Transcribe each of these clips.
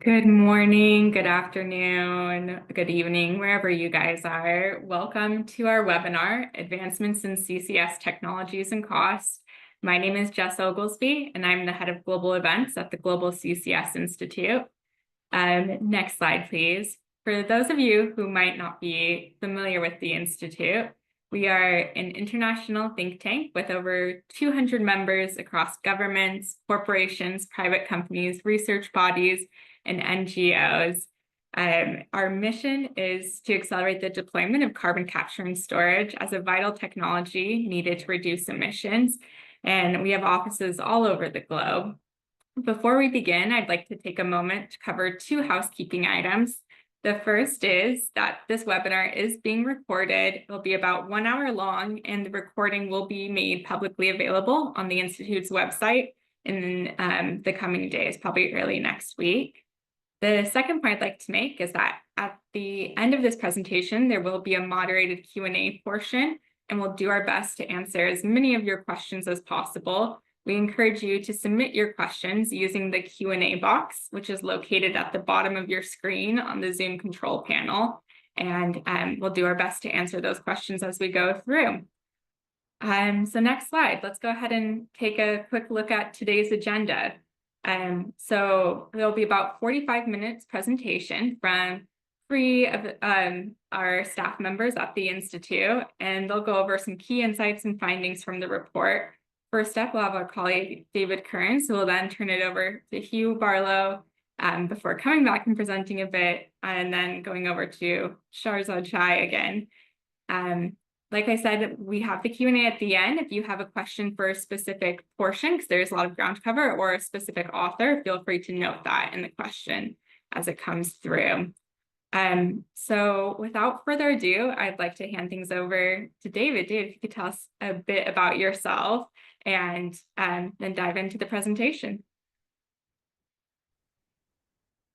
Good morning, good afternoon, good evening, wherever you guys are. Welcome to our webinar, Advancements in CCS Technologies and Cost. My name is Jess Oglesby, and I'm the head of global events at the Global CCS Institute. Next slide, please. For those of you who might not be familiar with the Institute, we are an international think tank with over 200 members across governments, corporations, private companies, research bodies, and NGOs. Our mission is to accelerate the deployment of carbon capture and storage as a vital technology needed to reduce emissions. And we have offices all over the globe. Before we begin, I'd like to take a moment to cover two housekeeping items. The first is that this webinar is being recorded. It'll be about 1 hour long, and the recording will be made publicly available on the Institute's website in the coming days, probably early next week. The second point I'd like to make is that at the end of this presentation, there will be a moderated Q&A portion, and we'll do our best to answer as many of your questions as possible. We encourage you to submit your questions using the Q&A box, which is located at the bottom of your screen on the Zoom control panel. And we'll do our best to answer those questions as we go through. So next slide, let's go ahead and take a quick look at today's agenda. So there'll be about 45 minutes presentation from three of our staff members at the Institute, and they'll go over some key insights and findings from the report. First up, we'll have our colleague David Kearns, who will then turn it over to Hugh Barlow before coming back and presenting a bit, and then going over to Sharzad Chai again. Like I said, we have the Q&A at the end. If you have a question for a specific portion, because there's a lot of ground to cover, or a specific author, feel free to note that in the question as it comes through. So without further ado, I'd like to hand things over to David. David, if you could tell us a bit about yourself and then dive into the presentation.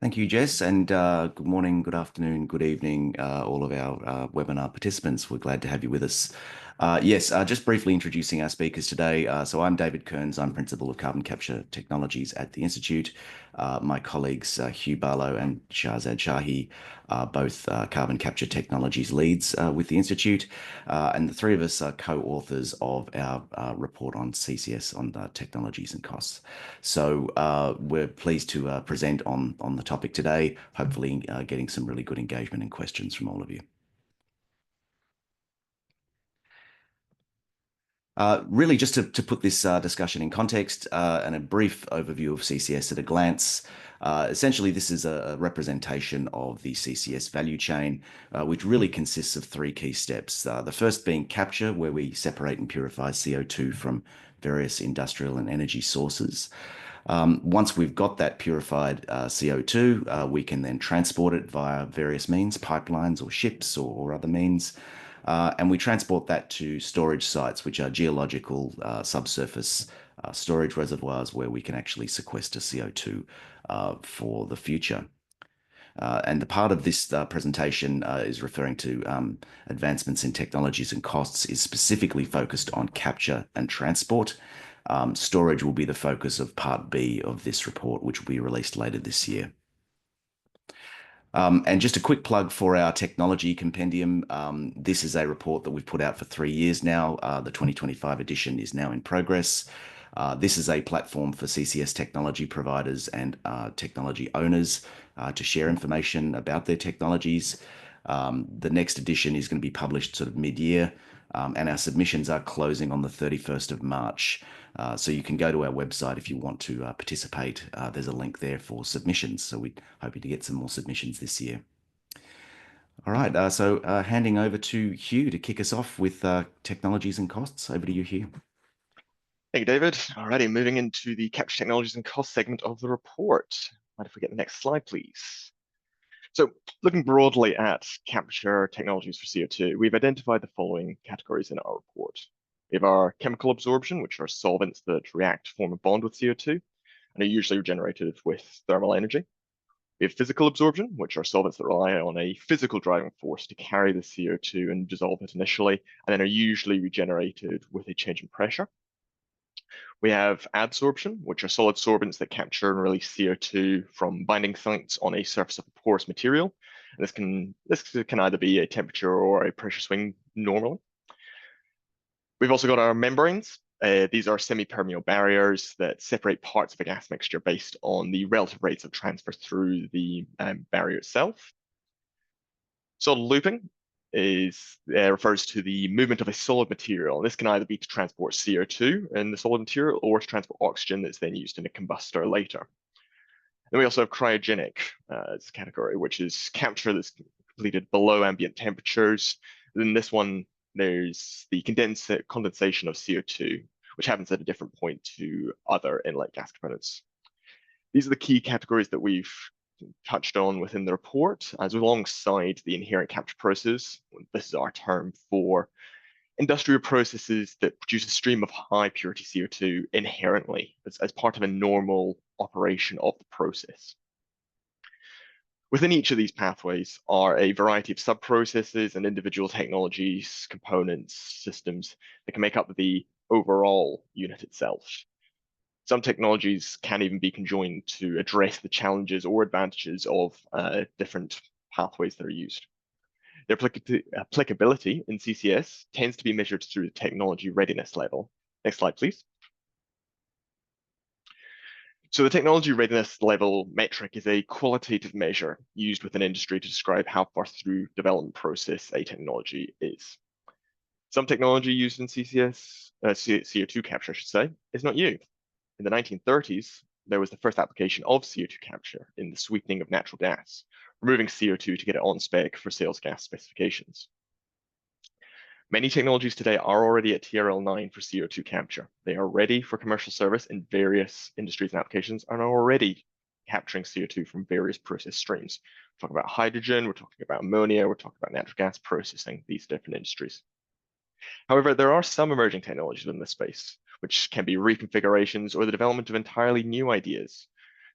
Thank you, Jess, and good morning, good afternoon, good evening, all of our webinar participants. We're glad to have you with us. Just briefly introducing our speakers today. So I'm David Kearns. I'm Principal of Carbon Capture Technologies at the Institute. My colleagues Hugh Barlow and Sharzad Shahi are both Carbon Capture Technologies leads with the Institute. And the three of us are co-authors of our report on CCS, on technologies and costs. So we're pleased to present on the topic today, hopefully getting some really good engagement and questions from all of you. Really, just to put this discussion in context and a brief overview of CCS at a glance. Essentially, this is a representation of the CCS value chain, which really consists of three key steps. The first being capture, where we separate and purify CO2 from various industrial and energy sources. Once we've got that purified CO2, we can then transport it via various means, pipelines or ships or other means. And we transport that to storage sites, which are geological subsurface storage reservoirs where we can actually sequester CO2 for the future. And the part of this presentation is referring to advancements in technologies and costs is specifically focused on capture and transport. Storage will be the focus of part B of this report, which will be released later this year. And just a quick plug for our technology compendium. This is a report that we've put out for 3 years now. The 2025 edition is now in progress. This is a platform for CCS technology providers and technology owners to share information about their technologies. The next edition is going to be published sort of mid-year, and our submissions are closing on the 31st of March. So you can go to our website if you want to participate. There's a link there for submissions. So we're hoping to get some more submissions this year. All right, so handing over to Hugh to kick us off with technologies and costs. Over to you, Hugh. Thank you, David. Alrighty, moving into the capture technologies and cost segment of the report. Mind if we get the next slide, please? So looking broadly at capture technologies for CO2, we've identified the following categories in our report. We have our chemical absorption, which are solvents that react to form a bond with CO2 and are usually generated with thermal energy. We have physical absorption, which are solvents that rely on a physical driving force to carry the CO2 and dissolve it initially, and then are usually regenerated with a change in pressure. We have adsorption, which are solid sorbents that capture and release CO2 from binding sites on a surface of a porous material. And this can either be a temperature or a pressure swing normally. We've also got our membranes. These are semi-permeable barriers that separate parts of a gas mixture based on the relative rates of transfer through the barrier itself. Solid looping refers to the movement of a solid material. And this can either be to transport CO2 in the solid material or to transport oxygen that's then used in a combustor later. Then we also have cryogenic as a category, which is capture that's completed below ambient temperatures. Then this one, there's the condensation of CO2, which happens at a different point to other inlet gas components. These are the key categories that we've touched on within the report, as alongside the inherent capture process. This is our term for industrial processes that produce a stream of high purity CO2 inherently as part of a normal operation of the process. Within each of these pathways are a variety of sub-processes and individual technologies, components, systems that can make up the overall unit itself. Some technologies can even be conjoined to address the challenges or advantages of different pathways that are used. Their applicability in CCS tends to be measured through the technology readiness level. Next slide, please. So the technology readiness level metric is a qualitative measure used within industry to describe how far through development process a technology is. Some technology used in CCS, CO2 capture, I should say, is not new. In the 1930s, there was the first application of CO2 capture in the sweetening of natural gas, removing CO2 to get it on spec for sales gas specifications. Many technologies today are already at TRL 9 for CO2 capture. They are ready for commercial service in various industries and applications and are already capturing CO2 from various process streams. We're talking about hydrogen, we're talking about ammonia, we're talking about natural gas processing, these different industries. However, there are some emerging technologies in this space, which can be reconfigurations or the development of entirely new ideas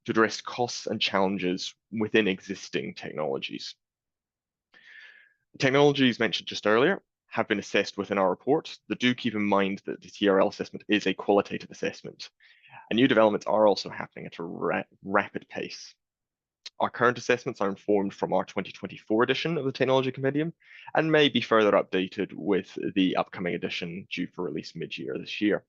to address costs and challenges within existing technologies. The technologies mentioned just earlier have been assessed within our report, but do keep in mind that the TRL assessment is a qualitative assessment, and new developments are also happening at a rapid pace. Our current assessments are informed from our 2024 edition of the Technology Compendium and may be further updated with the upcoming edition due for release mid-year this year.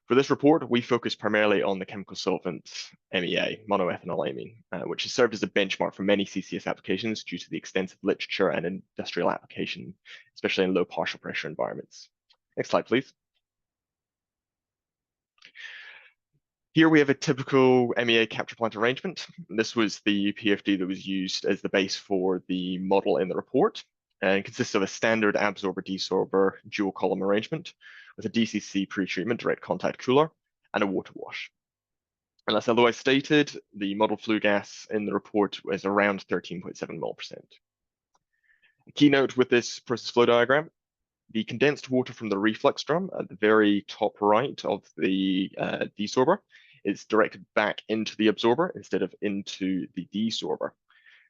For this report, we focus primarily on the chemical solvent MEA, monoethyl amine, which has served as a benchmark for many CCS applications due to the extensive literature and industrial application, especially in low partial pressure environments. Next slide, please. Here we have a typical MEA capture plant arrangement. This was the PFD that was used as the base for the model in the report, and consists of a standard absorber-desorber dual column arrangement with a DCC pretreatment direct contact cooler and a water wash. Unless otherwise stated, the model flue gas in the report was around 13.7 mol%. A keynote with this process flow diagram: the condensed water from the reflux drum at the very top right of the desorber is directed back into the absorber instead of into the desorber.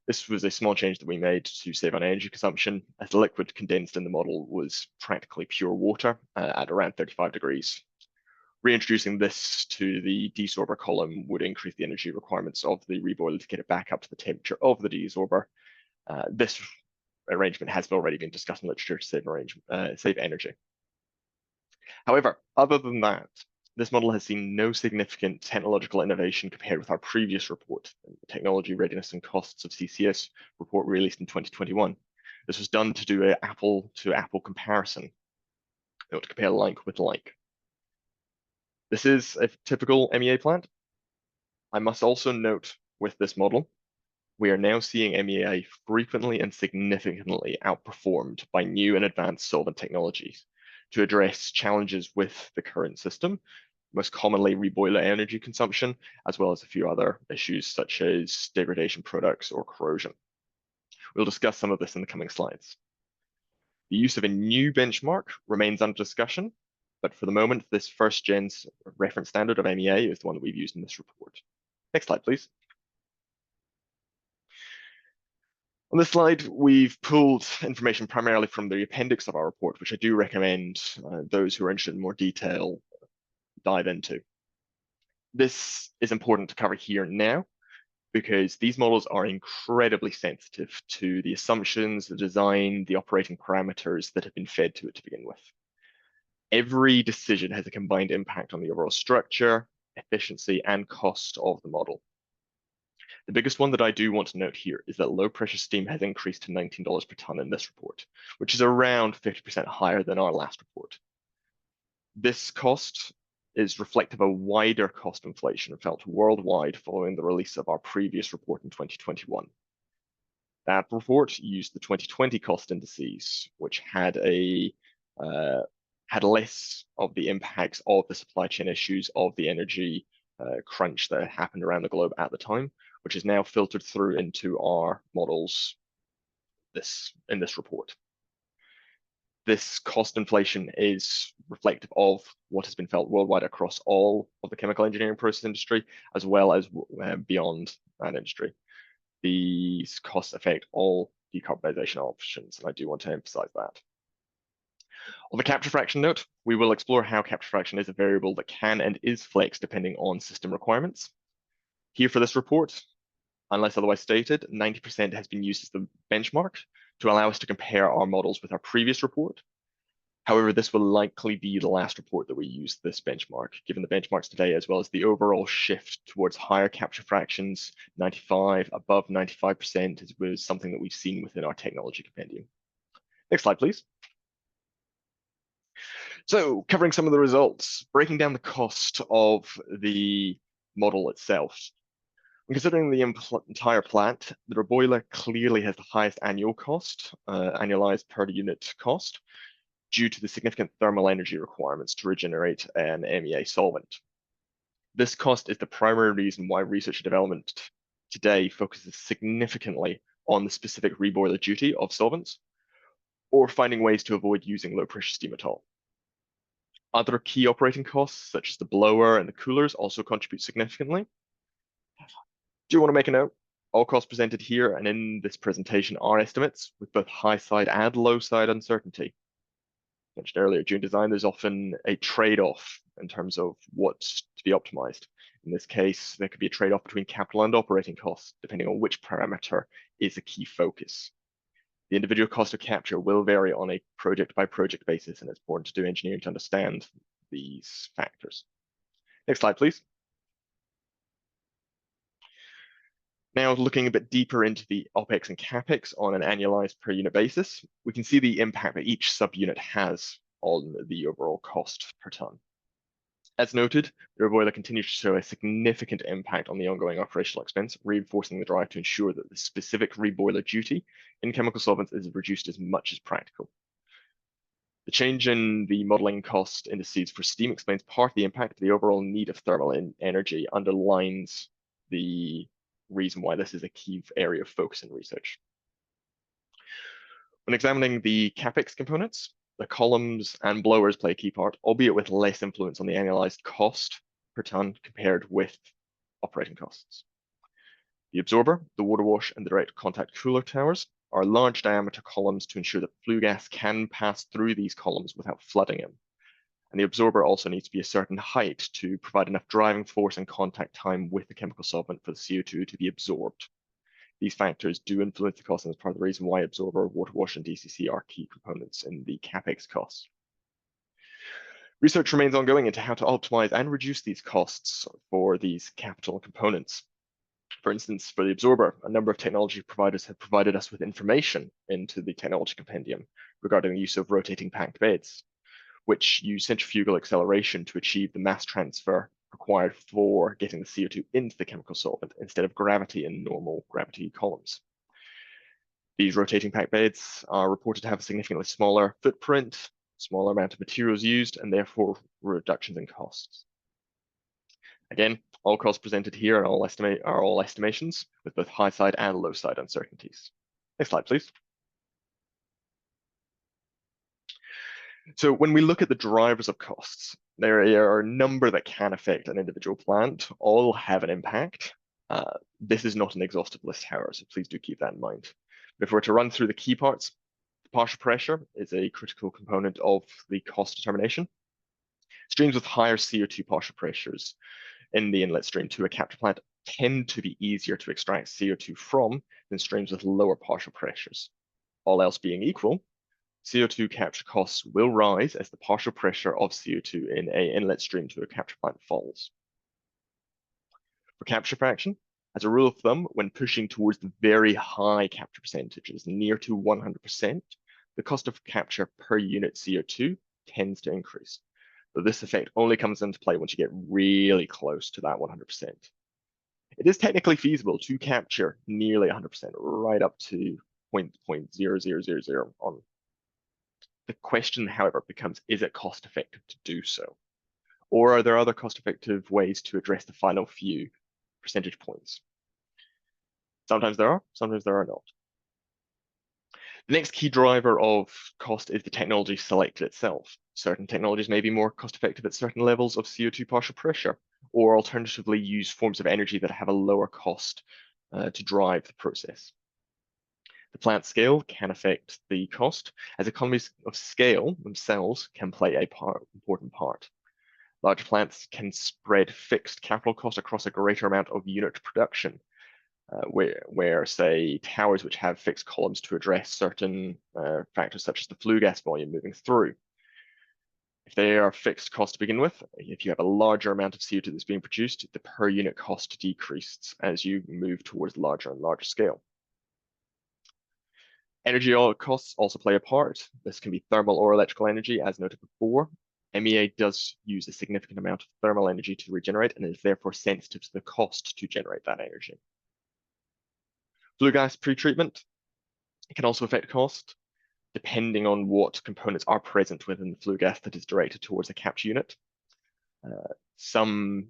This was a small change that we made to save on energy consumption, as the liquid condensed in the model was practically pure water at around 35 degrees. Reintroducing this to the desorber column would increase the energy requirements of the reboiler to get it back up to the temperature of the desorber. This arrangement has already been discussed in literature to save energy. However, other than that, this model has seen no significant technological innovation compared with our previous report, the Technology Readiness and Costs of CCS report released in 2021. This was done to do an apple-to-apple comparison, to compare like with like. This is a typical MEA plant. I must also note with this model, we are now seeing MEA frequently and significantly outperformed by new and advanced solvent technologies to address challenges with the current system, most commonly reboiler energy consumption, as well as a few other issues such as degradation products or corrosion. We'll discuss some of this in the coming slides. The use of a new benchmark remains under discussion, but for the moment, this first gen's reference standard of MEA is the one that we've used in this report. Next slide, please. On this slide, we've pulled information primarily from the appendix of our report, which I do recommend those who are interested in more detail dive into. This is important to cover here now because these models are incredibly sensitive to the assumptions, the design, the operating parameters that have been fed to it to begin with. Every decision has a combined impact on the overall structure, efficiency, and cost of the model. The biggest one that I do want to note here is that low pressure steam has increased to $19 per ton in this report, which is around 50% higher than our last report. This cost is reflective of wider cost inflation felt worldwide following the release of our previous report in 2021. That report used the 2020 cost indices, which had less of the impacts of the supply chain issues of the energy crunch that happened around the globe at the time, which is now filtered through into our models in this report. This cost inflation is reflective of what has been felt worldwide across all of the chemical engineering process industry, as well as beyond that industry. These costs affect all decarbonization options, and I do want to emphasize that. On the capture fraction note, we will explore how capture fraction is a variable that can and is flexed depending on system requirements. Here for this report, unless otherwise stated, 90% has been used as the benchmark to allow us to compare our models with our previous report. However, this will likely be the last report that we use this benchmark, given the benchmarks today, as well as the overall shift towards higher capture fractions, 95, above 95% was something that we've seen within our technology compendium. Next slide, please. So covering some of the results, breaking down the cost of the model itself. When considering the entire plant, the reboiler clearly has the highest annual cost, annualized per unit cost, due to the significant thermal energy requirements to regenerate an MEA solvent. This cost is the primary reason why research and development today focuses significantly on the specific reboiler duty of solvents, or finding ways to avoid using low pressure steam at all. Other key operating costs, such as the blower and the coolers, also contribute significantly. Do want to make a note, all costs presented here and in this presentation are estimates with both high side and low side uncertainty. Mentioned earlier, during design, there's often a trade-off in terms of what's to be optimized. In this case, there could be a trade-off between capital and operating costs, depending on which parameter is a key focus. The individual cost of capture will vary on a project-by-project basis, and it's important to do engineering to understand these factors. Next slide, please. Now, looking a bit deeper into the OPEX and CAPEX on an annualized per unit basis, we can see the impact that each subunit has on the overall cost per ton. As noted, the reboiler continues to show a significant impact on the ongoing operational expense, reinforcing the drive to ensure that the specific reboiler duty in chemical solvents is reduced as much as practical. The change in the modeling cost indices for steam explains part of the impact. The overall need of thermal energy underlines the reason why this is a key area of focus in research. When examining the CAPEX components, the columns and blowers play a key part, albeit with less influence on the annualized cost per ton compared with operating costs. The absorber, the water wash, and the direct contact cooler towers are large diameter columns to ensure that flue gas can pass through these columns without flooding them. And the absorber also needs to be a certain height to provide enough driving force and contact time with the chemical solvent for the CO2 to be absorbed. These factors do influence the cost, and is part of the reason why absorber, water wash, and DCC are key components in the CAPEX costs. Research remains ongoing into how to optimize and reduce these costs for these capital components. For instance, for the absorber, a number of technology providers have provided us with information into the technology compendium regarding the use of rotating packed beds, which use centrifugal acceleration to achieve the mass transfer required for getting the CO2 into the chemical solvent instead of gravity in normal gravity columns. These rotating packed beds are reported to have a significantly smaller footprint, smaller amount of materials used, and therefore reductions in costs. Again, all costs presented here are all estimations with both high side and low side uncertainties. Next slide, please. So when we look at the drivers of costs, there are a number that can affect an individual plant. All have an impact. This is not an exhaustive list, however, so please do keep that in mind. If we're to run through the key parts, partial pressure is a critical component of the cost determination. Streams with higher CO2 partial pressures in the inlet stream to a capture plant tend to be easier to extract CO2 from than streams with lower partial pressures. All else being equal, CO2 capture costs will rise as the partial pressure of CO2 in an inlet stream to a capture plant falls. For capture fraction, as a rule of thumb, when pushing towards the very high capture percentages, near to 100%, the cost of capture per unit CO2 tends to increase. But this effect only comes into play once you get really close to that 100%. It is technically feasible to capture nearly 100%, right up to 0.0000 on. The question, however, becomes, is it cost effective to do so? Or are there other cost effective ways to address the final few percentage points? Sometimes there are not. The next key driver of cost is the technology selected itself. Certain technologies may be more cost effective at certain levels of CO2 partial pressure, or alternatively use forms of energy that have a lower cost to drive the process. The plant scale can affect the cost, as economies of scale themselves can play a important part. Large plants can spread fixed capital costs across a greater amount of unit production, where, say, towers which have fixed columns to address certain factors such as the flue gas volume moving through. If they are fixed costs to begin with, if you have a larger amount of CO2 that's being produced, the per unit cost decreases as you move towards larger and larger scale. Energy costs also play a part. This can be thermal or electrical energy, as noted before. MEA does use a significant amount of thermal energy to regenerate and is therefore sensitive to the cost to generate that energy. Flue gas pretreatment, it can also affect cost, depending on what components are present within the flue gas that is directed towards a capture unit. Some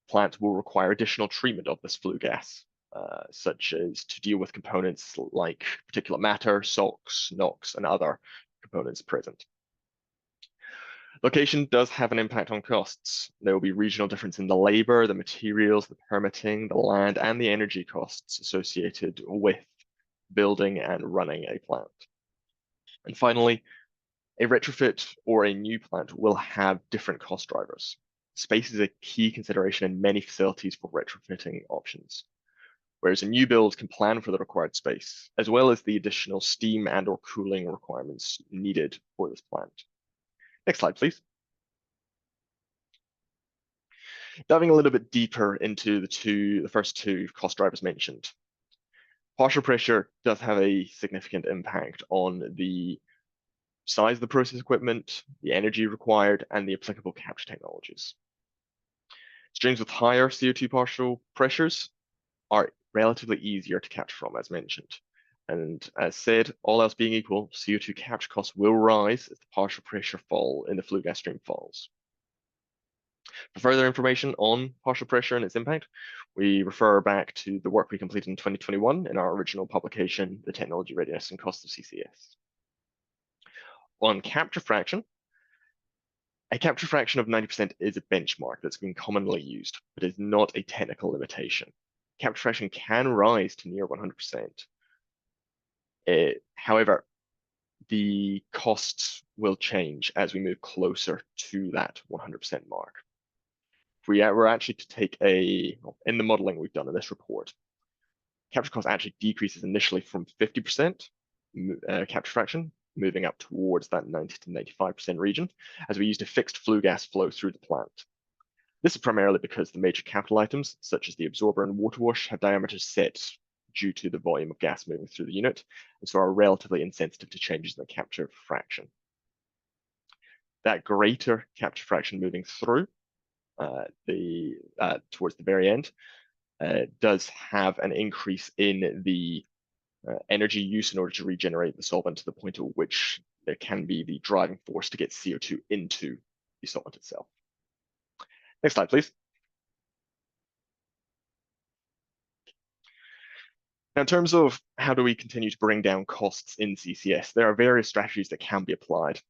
plants will require additional treatment of this flue gas, such as to deal with components like particulate matter, SOx, NOx, and other components present. Location does have an impact on costs. There will be regional difference in the labor, the materials, the permitting, the land, and the energy costs associated with building and running a plant. And finally, a retrofit or a new plant will have different cost drivers. Space is a key consideration in many facilities for retrofitting options, whereas a new build can plan for the required space, as well as the additional steam and or cooling requirements needed for this plant. Next slide, please. Diving a little bit deeper into the first two cost drivers mentioned. Partial pressure does have a significant impact on the size of the process equipment, the energy required, and the applicable capture technologies. Streams with higher CO2 partial pressures are relatively easier to capture from, as mentioned. And as said, all else being equal, CO2 capture costs will rise as the partial pressure fall in the flue gas stream falls. For further information on partial pressure and its impact, we refer back to the work we completed in 2021 in our original publication, The Technology Readiness and Cost of CCS. On capture fraction, a capture fraction of 90% is a benchmark that's been commonly used, but is not a technical limitation. Capture fraction can rise to near 100%. However, the costs will change as we move closer to that 100% mark. If we were actually to take in the modeling we've done in this report, capture cost actually decreases initially from 50% capture fraction, moving up towards that 90 to 95% region, as we used a fixed flue gas flow through the plant. This is primarily because the major capital items, such as the absorber and water wash, have diameters set due to the volume of gas moving through the unit, and so are relatively insensitive to changes in the capture fraction. That greater capture fraction moving through towards the very end does have an increase in the energy use in order to regenerate the solvent to the point at which there can be the driving force to get CO2 into the solvent itself. Next slide, please. Now, in terms of how do we continue to bring down costs in CCS, there are various strategies that can be applied.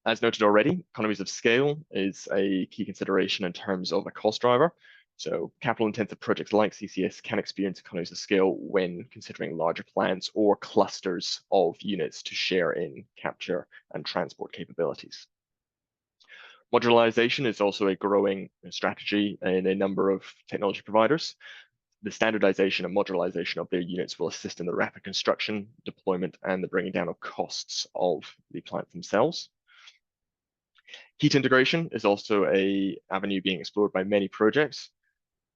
As noted already, economies of scale is a key consideration in terms of a cost driver. So capital-intensive projects like CCS can experience economies of scale when considering larger plants or clusters of units to share in capture and transport capabilities. Modularization is also a growing strategy in a number of technology providers. The standardization and modularization of their units will assist in the rapid construction, deployment, and the bringing down of costs of the plants themselves. Heat integration is also an avenue being explored by many projects.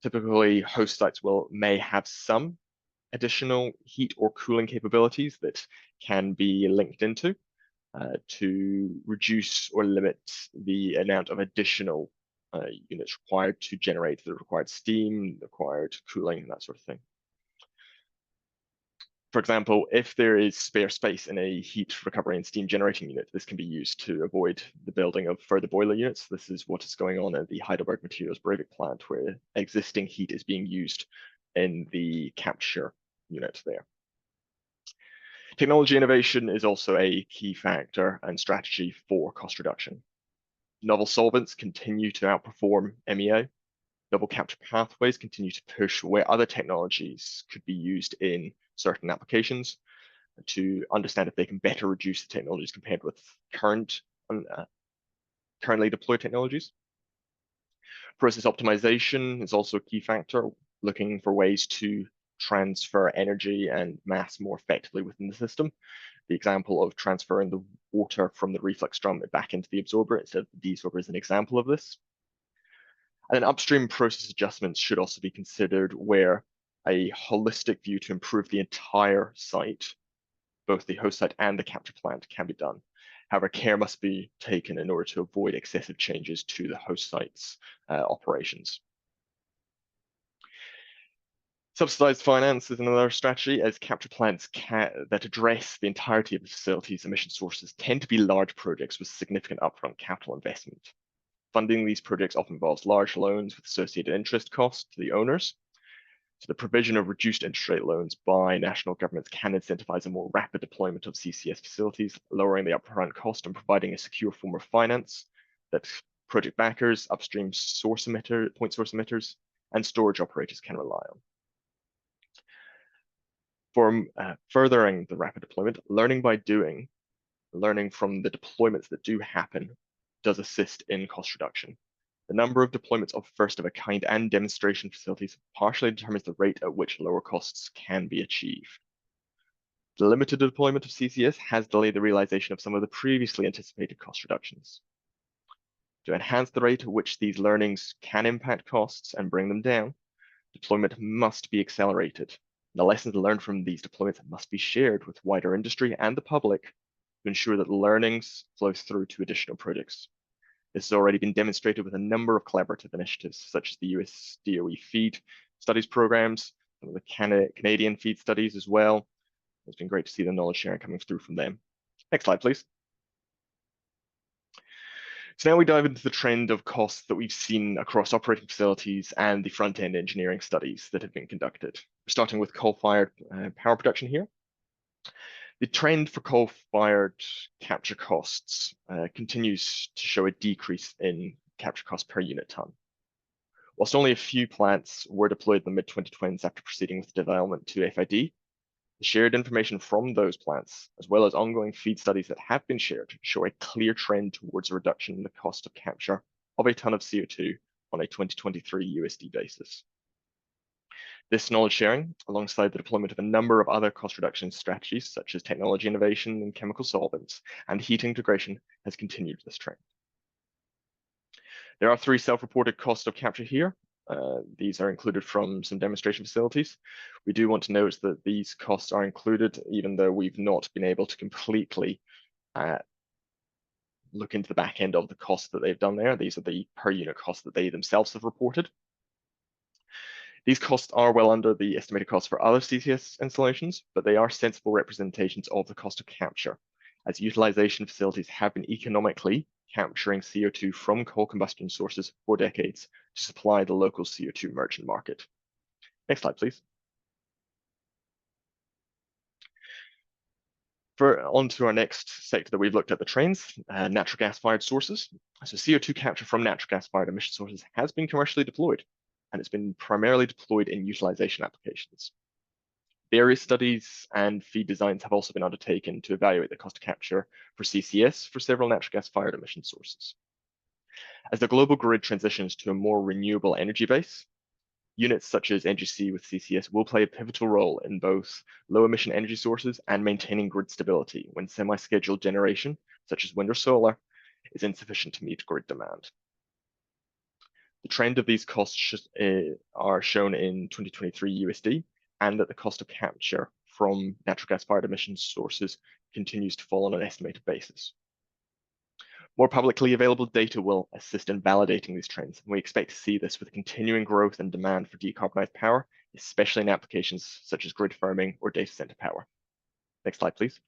Typically, host sites may have some additional heat or cooling capabilities that can be linked into to reduce or limit the amount of additional units required to generate the required steam, the required cooling, that sort of thing. For example, if there is spare space in a heat recovery and steam generating unit, this can be used to avoid the building of further boiler units. This is what is going on at the Heidelberg Materials Breivik plant, where existing heat is being used in the capture unit there. Technology innovation is also a key factor and strategy for cost reduction. Novel solvents continue to outperform MEA. Double capture pathways continue to push where other technologies could be used in certain applications to understand if they can better reduce the technologies compared with currently deployed technologies. Process optimization is also a key factor, looking for ways to transfer energy and mass more effectively within the system. The example of transferring the water from the reflux drum back into the absorber instead of the desorber is an example of this. And then upstream process adjustments should also be considered where a holistic view to improve the entire site, both the host site and the capture plant, can be done. However, care must be taken in order to avoid excessive changes to the host site's operations. Subsidized finance is another strategy, as capture plants that address the entirety of the facility's emission sources tend to be large projects with significant upfront capital investment. Funding these projects often involves large loans with associated interest costs to the owners. So the provision of reduced interest rate loans by national governments can incentivize a more rapid deployment of CCS facilities, lowering the upfront cost and providing a secure form of finance that project backers, upstream point source emitters, and storage operators can rely on. For furthering the rapid deployment, learning by doing, learning from the deployments that do happen, does assist in cost reduction. The number of deployments of first-of-a-kind and demonstration facilities partially determines the rate at which lower costs can be achieved. The limited deployment of CCS has delayed the realization of some of the previously anticipated cost reductions. To enhance the rate at which these learnings can impact costs and bring them down, deployment must be accelerated. The lessons learned from these deployments must be shared with wider industry and the public to ensure that the learnings flow through to additional projects. This has already been demonstrated with a number of collaborative initiatives, such as the US DOE feed studies programs, some of the Canadian feed studies as well. It's been great to see the knowledge sharing coming through from them. Next slide, please. So now we dive into the trend of costs that we've seen across operating facilities and the front-end engineering studies that have been conducted. We're starting with coal-fired power production here. The trend for coal-fired capture costs continues to show a decrease in capture cost per unit ton. Whilst only a few plants were deployed in the mid-2020s after proceeding with development to FID, the shared information from those plants, as well as ongoing feed studies that have been shared, show a clear trend towards a reduction in the cost of capture of a ton of CO2 on a 2023 USD basis. This knowledge sharing, alongside the deployment of a number of other cost reduction strategies, such as technology innovation and chemical solvents and heat integration, has continued this trend. There are 3 self-reported costs of capture here. These are included from some demonstration facilities. We do want to note that these costs are included, even though we've not been able to completely look into the back end of the costs that they've done there. These are the per unit costs that they themselves have reported. These costs are well under the estimated costs for other CCS installations, but they are sensible representations of the cost of capture, as utilization facilities have been economically capturing CO2 from coal combustion sources for decades to supply the local CO2 merchant market. Next slide, please. On to our next sector that we've looked at, the trends, natural gas-fired sources. So CO2 capture from natural gas-fired emission sources has been commercially deployed, and it's been primarily deployed in utilization applications. Various studies and feed designs have also been undertaken to evaluate the cost of capture for CCS for several natural gas-fired emission sources. As the global grid transitions to a more renewable energy base, units such as NGC with CCS will play a pivotal role in both low emission energy sources and maintaining grid stability when semi-scheduled generation, such as wind or solar, is insufficient to meet grid demand. The trend of these costs are shown in 2023 USD, and that the cost of capture from natural gas-fired emission sources continues to fall on an estimated basis. More publicly available data will assist in validating these trends, and we expect to see this with continuing growth and demand for decarbonized power, especially in applications such as grid firming or data center power. Next slide, please.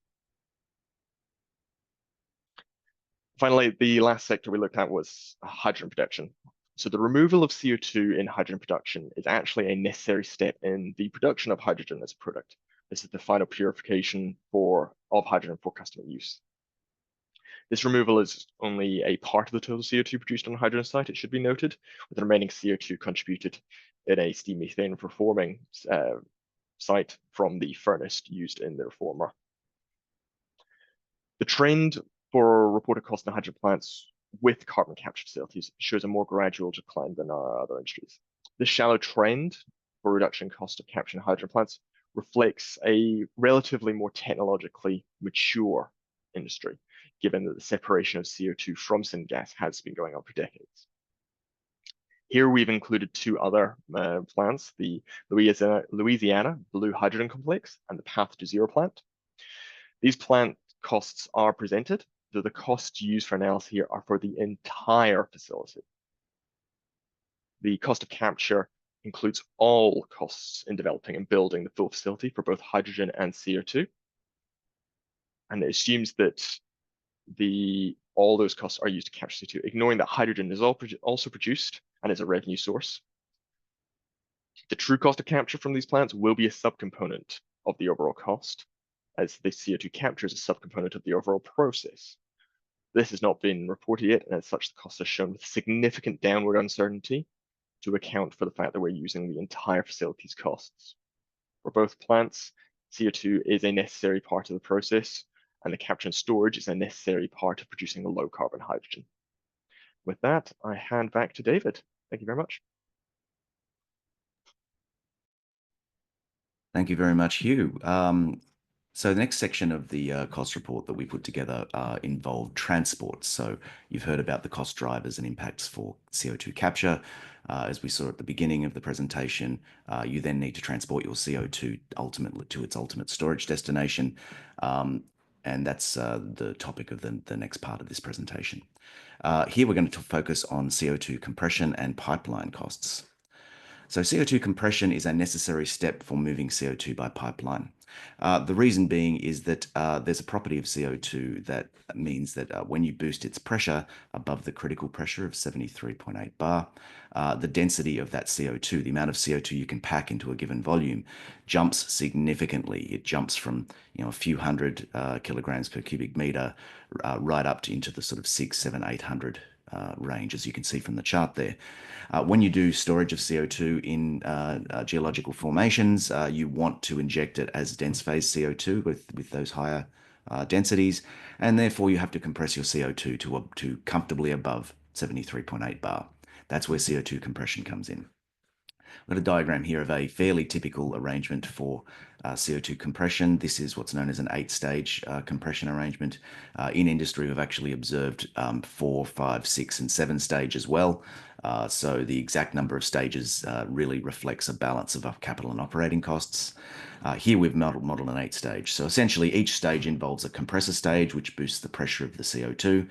Finally, the last sector we looked at was hydrogen production. So the removal of CO2 in hydrogen production is actually a necessary step in the production of hydrogen as a product. This is the final purification of hydrogen for customer use. This removal is only a part of the total CO2 produced on a hydrogen site, it should be noted, with the remaining CO2 contributed in a steam methane reforming site from the furnace used in the reformer. The trend for reported cost in hydrogen plants with carbon capture facilities shows a more gradual decline than our other industries. This shallow trend for reduction in cost of capturing hydrogen plants reflects a relatively more technologically mature industry, given that the separation of CO2 from syngas has been going on for decades. Here we've included two other plants, the Louisiana Blue Hydrogen Complex and the Path to Zero plant. These plant costs are presented, though the costs used for analysis here are for the entire facility. The cost of capture includes all costs in developing and building the full facility for both hydrogen and CO2. And it assumes that all those costs are used to capture CO2, ignoring that hydrogen is also produced and is a revenue source. The true cost of capture from these plants will be a subcomponent of the overall cost, as the CO2 capture is a subcomponent of the overall process. This has not been reported yet, and as such, the costs are shown with significant downward uncertainty to account for the fact that we're using the entire facility's costs. For both plants, CO2 is a necessary part of the process, and the capture and storage is a necessary part of producing a low carbon hydrogen. With that, I hand back to David. Thank you very much. Thank you very much, Hugh. So the next section of the cost report that we put together involved transport. So you've heard about the cost drivers and impacts for CO2 capture. As we saw at the beginning of the presentation, you then need to transport your CO2 ultimately to its ultimate storage destination. And that's the topic of the next part of this presentation. Here we're going to focus on CO2 compression and pipeline costs. So CO2 compression is a necessary step for moving CO2 by pipeline. The reason being is that there's a property of CO2 that means that when you boost its pressure above the critical pressure of 73.8 bar, the density of that CO2, the amount of CO2 you can pack into a given volume, jumps significantly. It jumps from a few hundred kilograms per cubic meter right up into the sort of 600, 700, 800 range, as you can see from the chart there. When you do storage of CO2 in geological formations, you want to inject it as dense phase CO2 with those higher densities, and therefore you have to compress your CO2 to comfortably above 73.8 bar. That's where CO2 compression comes in. I've got a diagram here of a fairly typical arrangement for CO2 compression. This is what's known as an 8-stage compression arrangement. In industry, we've actually observed 4, 5, 6, and 7 stage as well. So the exact number of stages really reflects a balance of capital and operating costs. Here we've modeled an 8-stage. So essentially each stage involves a compressor stage, which boosts the pressure of the CO2.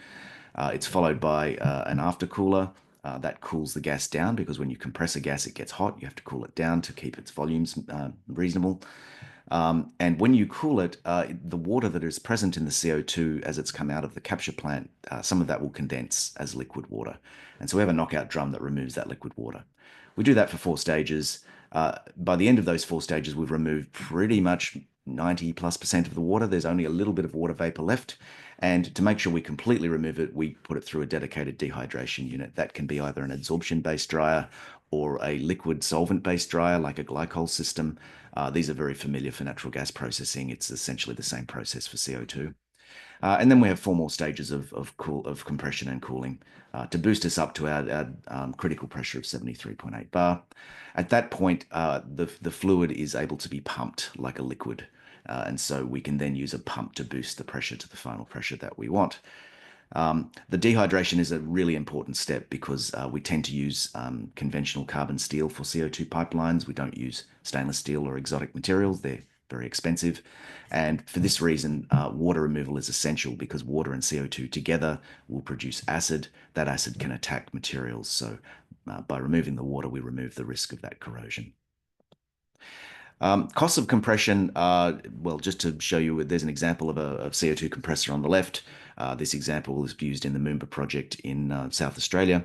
It's followed by an aftercooler. That cools the gas down, because when you compress a gas, it gets hot. You have to cool it down to keep its volumes reasonable. And when you cool it, the water that is present in the CO2 as it's come out of the capture plant, some of that will condense as liquid water. And so we have a knockout drum that removes that liquid water. We do that for 4 stages. By the end of those 4 stages, we've removed pretty much 90+% of the water. There's only a little bit of water vapor left. And to make sure we completely remove it, we put it through a dedicated dehydration unit. That can be either an adsorption-based dryer or a liquid solvent-based dryer, like a glycol system. These are very familiar for natural gas processing. It's essentially the same process for CO2. And then we have 4 more stages of compression and cooling to boost us up to our critical pressure of 73.8 bar. At that point, the fluid is able to be pumped like a liquid. And so we can then use a pump to boost the pressure to the final pressure that we want. The dehydration is a really important step because we tend to use conventional carbon steel for CO2 pipelines. We don't use stainless steel or exotic materials. They're very expensive. And for this reason, water removal is essential because water and CO2 together will produce acid. That acid can attack materials. So by removing the water, we remove the risk of that corrosion. Costs of compression, well, just to show you, there's an example of a CO2 compressor on the left. This example is used in the Moomba project in South Australia.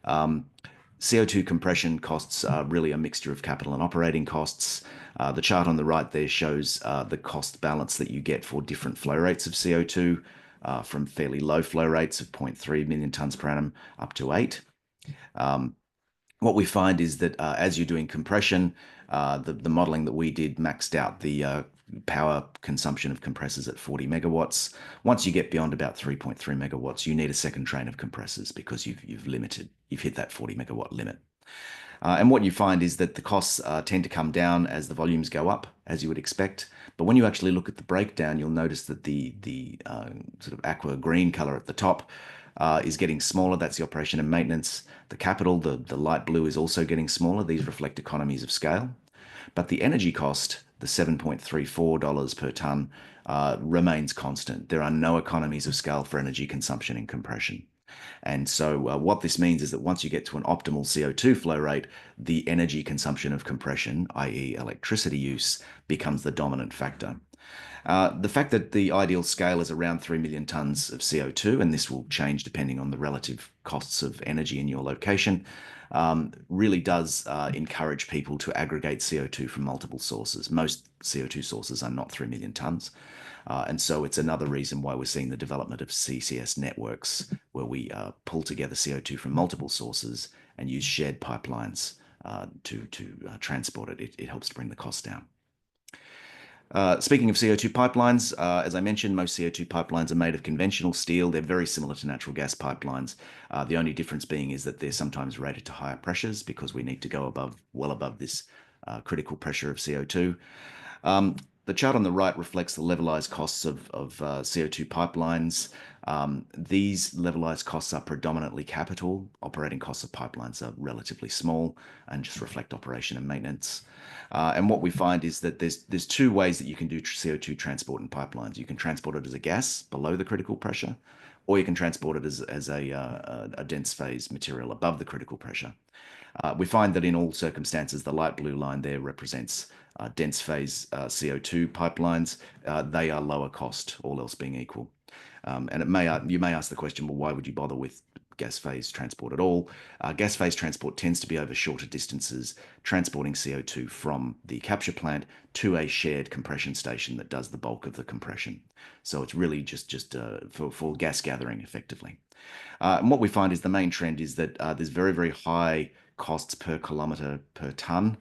CO2 compression costs are really a mixture of capital and operating costs. The chart on the right there shows the cost balance that you get for different flow rates of CO2, from fairly low flow rates of 0.3 million tonnes per annum up to 8. What we find is that as you're doing compression, the modeling that we did maxed out the power consumption of compressors at 40 megawatts. Once you get beyond about 3.3 megawatts, you need a second train of compressors because you've hit that 40 megawatt limit. And what you find is that the costs tend to come down as the volumes go up, as you would expect. But when you actually look at the breakdown, you'll notice that the sort of aqua green color at the top is getting smaller. That's the operation and maintenance. The capital, the light blue, is also getting smaller. These reflect economies of scale. But the energy cost, the $7.34 per tonne, remains constant. There are no economies of scale for energy consumption in compression. And so what this means is that once you get to an optimal CO2 flow rate, the energy consumption of compression, i.e. electricity use, becomes the dominant factor. The fact that the ideal scale is around 3 million tonnes of CO2, and this will change depending on the relative costs of energy in your location, really does encourage people to aggregate CO2 from multiple sources. Most CO2 sources are not 3 million tonnes. And so it's another reason why we're seeing the development of CCS networks, where we pull together CO2 from multiple sources and use shared pipelines to transport it. It helps to bring the cost down. Speaking of CO2 pipelines, as I mentioned, most CO2 pipelines are made of conventional steel. They're very similar to natural gas pipelines. The only difference being is that they're sometimes rated to higher pressures because we need to go well above this critical pressure of CO2. The chart on the right reflects the levelized costs of CO2 pipelines. These levelized costs are predominantly capital. Operating costs of pipelines are relatively small and just reflect operation and maintenance. And what we find is that there's 2 ways that you can do CO2 transport in pipelines. You can transport it as a gas below the critical pressure, or you can transport it as a dense phase material above the critical pressure. We find that in all circumstances, the light blue line there represents dense phase CO2 pipelines. They are lower cost, all else being equal. And you may ask the question, well, why would you bother with gas phase transport at all? Gas phase transport tends to be over shorter distances, transporting CO2 from the capture plant to a shared compression station that does the bulk of the compression. So it's really just for gas gathering effectively. And what we find is the main trend is that there's very, very high costs per kilometre per tonne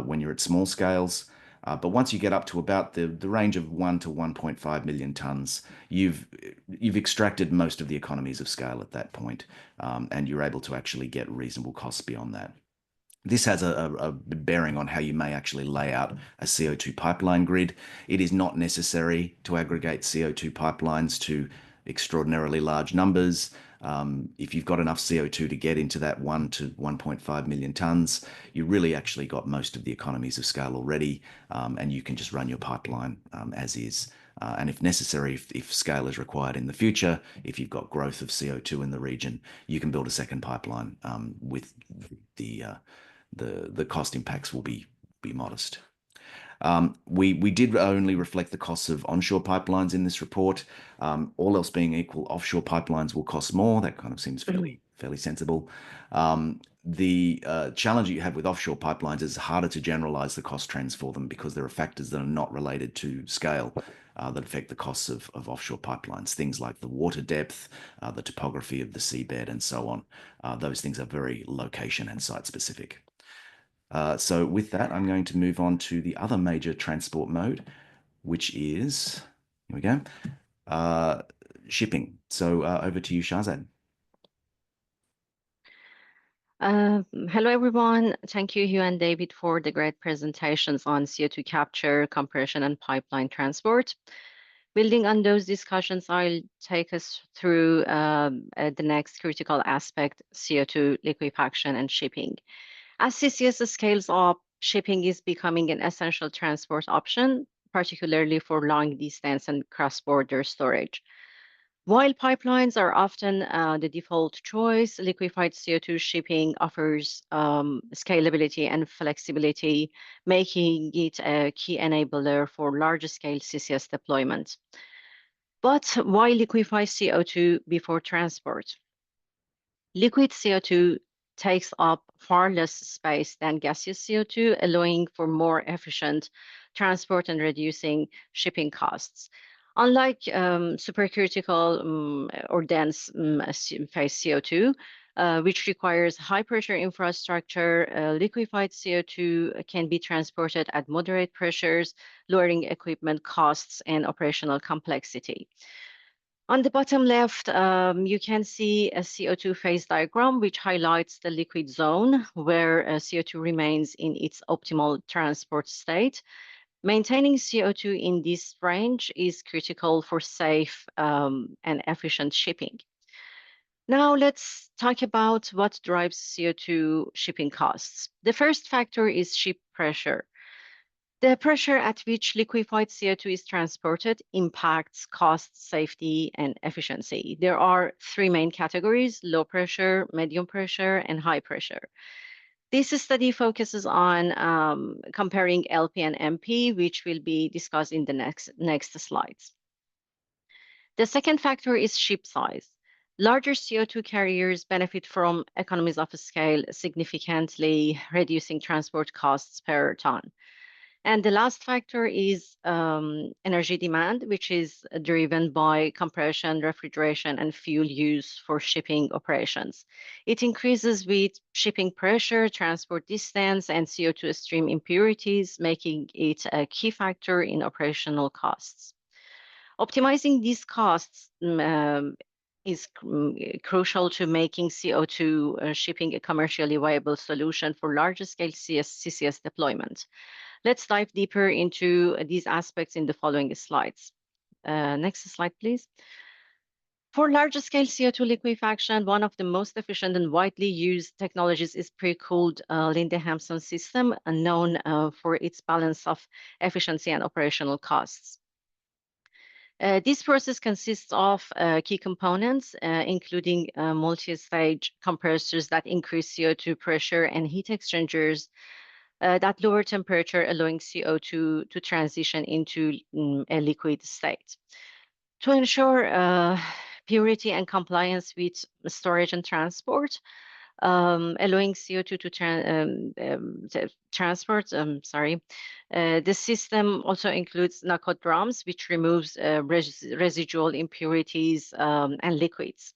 when you're at small scales. But once you get up to about the range of 1 to 1.5 million tonnes, you've extracted most of the economies of scale at that point, and you're able to actually get reasonable costs beyond that. This has a bearing on how you may actually lay out a CO2 pipeline grid. It is not necessary to aggregate CO2 pipelines to extraordinarily large numbers. If you've got enough CO2 to get into that 1 to 1.5 million tonnes, you really actually got most of the economies of scale already, and you can just run your pipeline as is. And if necessary, if scale is required in the future, if you've got growth of CO2 in the region, you can build a second pipeline with the cost impacts will be modest. We did only reflect the costs of onshore pipelines in this report. All else being equal, offshore pipelines will cost more. That kind of seems fairly sensible. The challenge you have with offshore pipelines is harder to generalize the cost trends for them because there are factors that are not related to scale that affect the costs of offshore pipelines. Things like the water depth, the topography of the seabed, and so on. Those things are very location and site specific. So with that, I'm going to move on to the other major transport mode, which is, here we go, shipping. So over to you, Shahzad. Hello, everyone. Thank you, Hugh and David, for the great presentations on CO2 capture, compression, and pipeline transport. Building on those discussions, I'll take us through the next critical aspect, CO2 liquefaction and shipping. As CCS scales up, shipping is becoming an essential transport option, particularly for long distance and cross-border storage. While pipelines are often the default choice, liquefied CO2 shipping offers scalability and flexibility, making it a key enabler for large-scale CCS deployment. But why liquefy CO2 before transport? Liquid CO2 takes up far less space than gaseous CO2, allowing for more efficient transport and reducing shipping costs. Unlike supercritical or dense phase CO2, which requires high pressure infrastructure, liquefied CO2 can be transported at moderate pressures, lowering equipment costs and operational complexity. On the bottom left, you can see a CO2 phase diagram, which highlights the liquid zone where CO2 remains in its optimal transport state. Maintaining CO2 in this range is critical for safe and efficient shipping. Now let's talk about what drives CO2 shipping costs. The first factor is ship pressure. The pressure at which liquefied CO2 is transported impacts cost, safety, and efficiency. There are three main categories: low pressure, medium pressure, and high pressure. This study focuses on comparing LP and MP, which will be discussed in the next slides. The second factor is ship size. Larger CO2 carriers benefit from economies of scale, significantly reducing transport costs per ton. And the last factor is energy demand, which is driven by compression, refrigeration, and fuel use for shipping operations. It increases with shipping pressure, transport distance, and CO2 stream impurities, making it a key factor in operational costs. Optimizing these costs is crucial to making CO2 shipping a commercially viable solution for larger scale CCS deployment. Let's dive deeper into these aspects in the following slides. Next slide, please. For larger scale CO2 liquefaction, one of the most efficient and widely used technologies is pre-cooled Linde-Hampson system, known for its balance of efficiency and operational costs. This process consists of key components, including multi-stage compressors that increase CO2 pressure and heat exchangers that lower temperature, allowing CO2 to transition into a liquid state. To ensure purity and compliance with storage and transport, allowing CO2 to transport, the system also includes knockout drums, which removes residual impurities and liquids.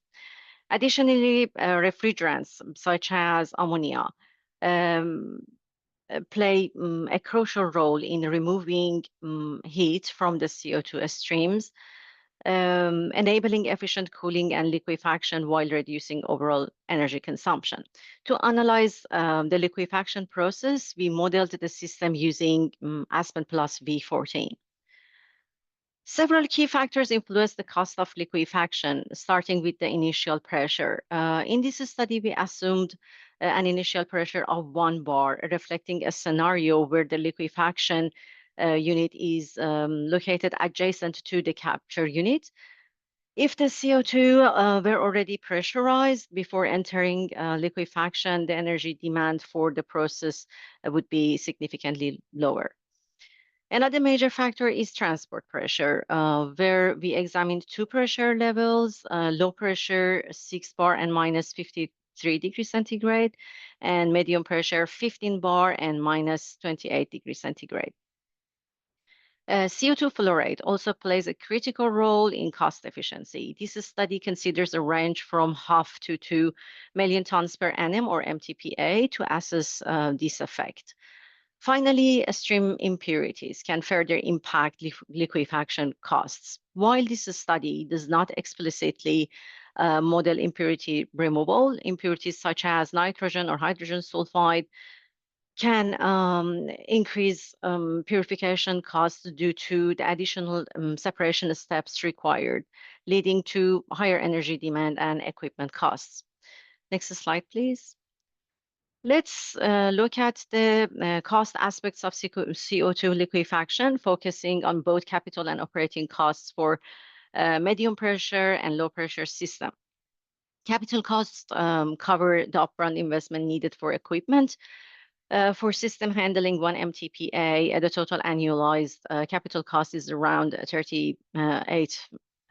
Additionally, refrigerants such as ammonia play a crucial role in removing heat from the CO2 streams, enabling efficient cooling and liquefaction while reducing overall energy consumption. To analyze the liquefaction process, we modeled the system using Aspen Plus V14. Several key factors influence the cost of liquefaction, starting with the initial pressure. In this study, we assumed an initial pressure of 1 bar, reflecting a scenario where the liquefaction unit is located adjacent to the capture unit. If the CO2 were already pressurized before entering liquefaction, the energy demand for the process would be significantly lower. Another major factor is transport pressure, where we examined two pressure levels, low pressure 6 bar and minus 53 degrees centigrade, and medium pressure 15 bar and minus 28 degrees centigrade. CO2 flow rate also plays a critical role in cost efficiency. This study considers a range from 0.5 to 2 million tons per annum, or MTPA, to assess this effect. Finally, stream impurities can further impact liquefaction costs. While this study does not explicitly model impurity removal, impurities such as nitrogen or hydrogen sulfide can increase purification costs due to the additional separation steps required, leading to higher energy demand and equipment costs. Next slide, please. Let's look at the cost aspects of CO2 liquefaction, focusing on both capital and operating costs for medium pressure and low pressure system. Capital costs cover the upfront investment needed for equipment. For system handling 1 MTPA, the total annualized capital cost is around $38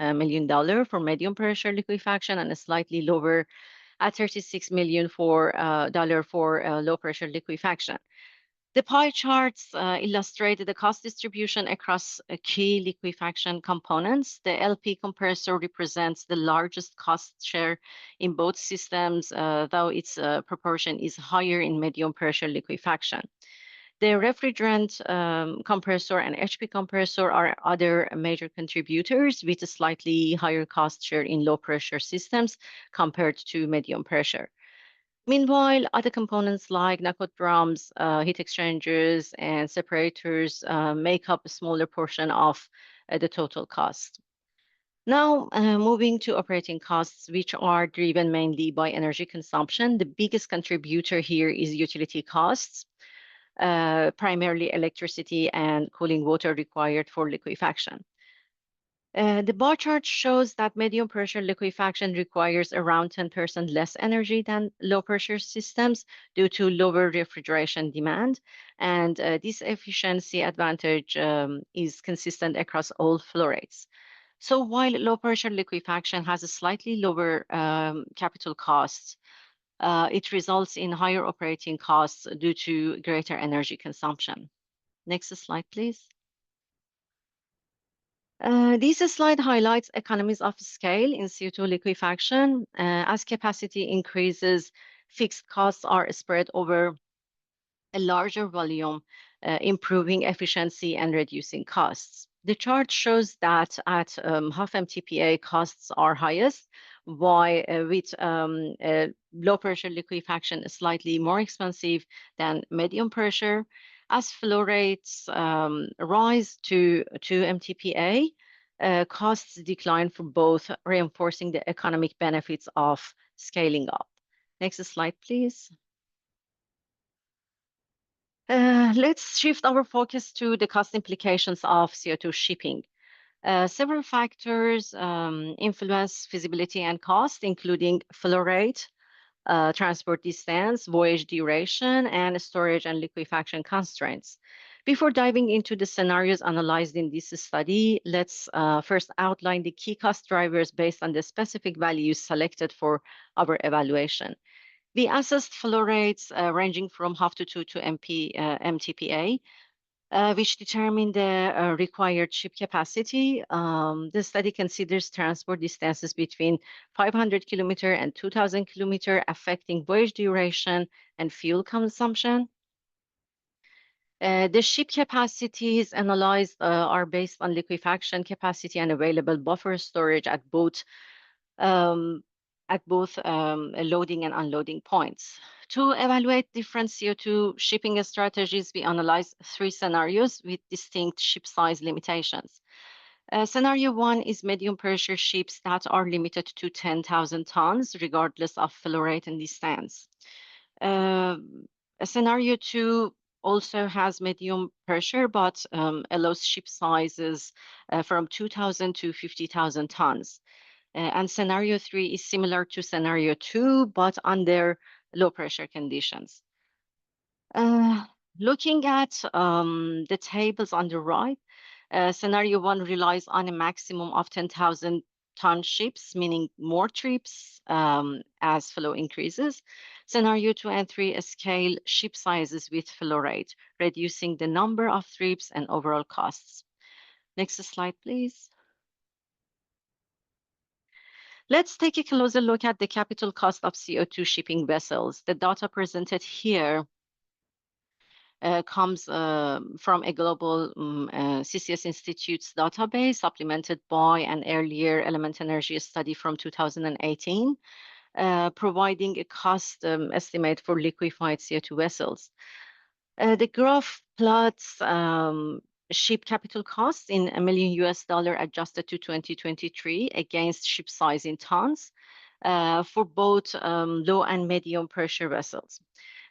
million for medium pressure liquefaction and slightly lower at $36 million for low pressure liquefaction. The pie charts illustrate the cost distribution across key liquefaction components. The LP compressor represents the largest cost share in both systems, though its proportion is higher in medium pressure liquefaction. The refrigerant compressor and HP compressor are other major contributors with a slightly higher cost share in low pressure systems compared to medium pressure. Meanwhile, other components like knockout drums, heat exchangers, and separators make up a smaller portion of the total cost. Now, moving to operating costs, which are driven mainly by energy consumption, the biggest contributor here is utility costs, primarily electricity and cooling water required for liquefaction. The bar chart shows that medium pressure liquefaction requires around 10% less energy than low pressure systems due to lower refrigeration demand. And this efficiency advantage is consistent across all flow rates. So while low pressure liquefaction has a slightly lower capital costs, it results in higher operating costs due to greater energy consumption. Next slide, please. This slide highlights economies of scale in CO2 liquefaction. As capacity increases, fixed costs are spread over a larger volume, improving efficiency and reducing costs. The chart shows that at half MTPA, costs are highest, while with low pressure liquefaction is slightly more expensive than medium pressure. As flow rates rise to 2 MTPA, costs decline for both, reinforcing the economic benefits of scaling up. Next slide, please. Let's shift our focus to the cost implications of CO2 shipping. Several factors influence feasibility and cost, including flow rate, transport distance, voyage duration, and storage and liquefaction constraints. Before diving into the scenarios analyzed in this study, let's first outline the key cost drivers based on the specific values selected for our evaluation. We assessed flow rates ranging from half to 2 to MTPA, which determine the required ship capacity. The study considers transport distances between 500 kilometer and 2,000 kilometer, affecting voyage duration and fuel consumption. The ship capacities analyzed are based on liquefaction capacity and available buffer storage at both loading and unloading points. To evaluate different CO2 shipping strategies, we analyzed 3 scenarios with distinct ship size limitations. Scenario 1 is medium pressure ships that are limited to 10,000 tons, regardless of flow rate and distance. Scenario 2 also has medium pressure, but allows ship sizes from 2,000 to 50,000 tons. And scenario 3 is similar to scenario 2, but under low pressure conditions. Looking at the tables on the right, scenario 1 relies on a maximum of 10,000 ton ships, meaning more trips as flow increases. Scenario 2 and 3 scale ship sizes with flow rate, reducing the number of trips and overall costs. Next slide, please. Let's take a closer look at the capital cost of CO2 shipping vessels. The data presented here comes from a global CCS Institute's database, supplemented by an earlier element energy study from 2018, providing a cost estimate for liquefied CO2 vessels. The graph plots ship capital costs in $1 million adjusted to 2023 against ship size in tons for both low and medium pressure vessels.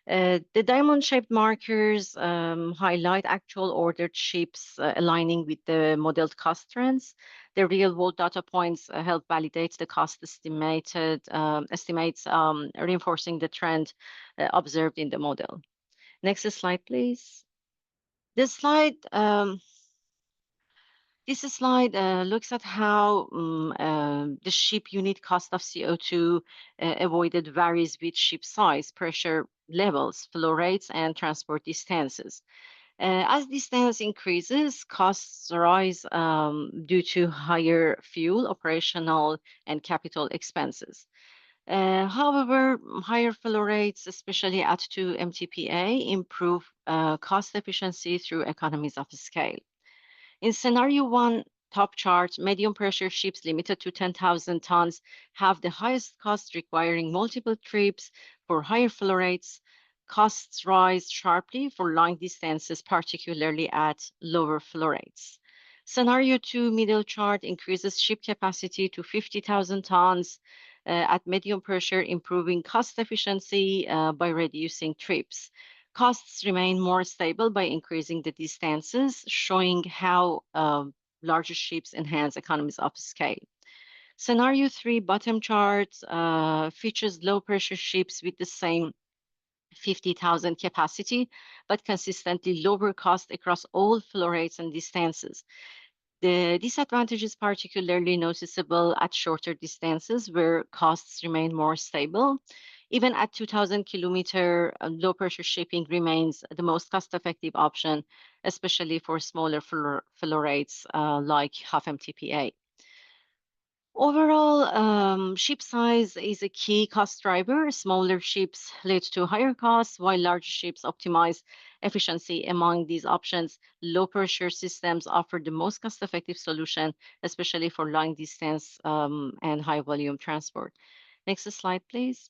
The diamond-shaped markers highlight actual ordered ships aligning with the modeled cost trends. The real-world data points help validate the cost estimates, reinforcing the trend observed in the model. Next slide, please. This slide looks at how the ship unit cost of CO2 avoided varies with ship size, pressure levels, flow rates, and transport distances. As distance increases, costs rise due to higher fuel, operational, and capital expenses. However, higher flow rates, especially at 2 MTPA, improve cost efficiency through economies of scale. In scenario 1, top chart, medium pressure ships limited to 10,000 tons have the highest cost, requiring multiple trips. For higher flow rates, costs rise sharply for long distances, particularly at lower flow rates. Scenario 2, middle chart, increases ship capacity to 50,000 tons at medium pressure, improving cost efficiency by reducing trips. Costs remain more stable by increasing the distances, showing how larger ships enhance economies of scale. Scenario 3, bottom chart, features low pressure ships with the same 50,000 capacity, but consistently lower cost across all flow rates and distances. The disadvantage is particularly noticeable at shorter distances where costs remain more stable. Even at 2,000 kilometer, low pressure shipping remains the most cost-effective option, especially for smaller flow rates like half MTPA. Overall, ship size is a key cost driver. Smaller ships lead to higher costs, while larger ships optimize efficiency. Among these options, low pressure systems offer the most cost-effective solution, especially for long distance and high volume transport. Next slide, please.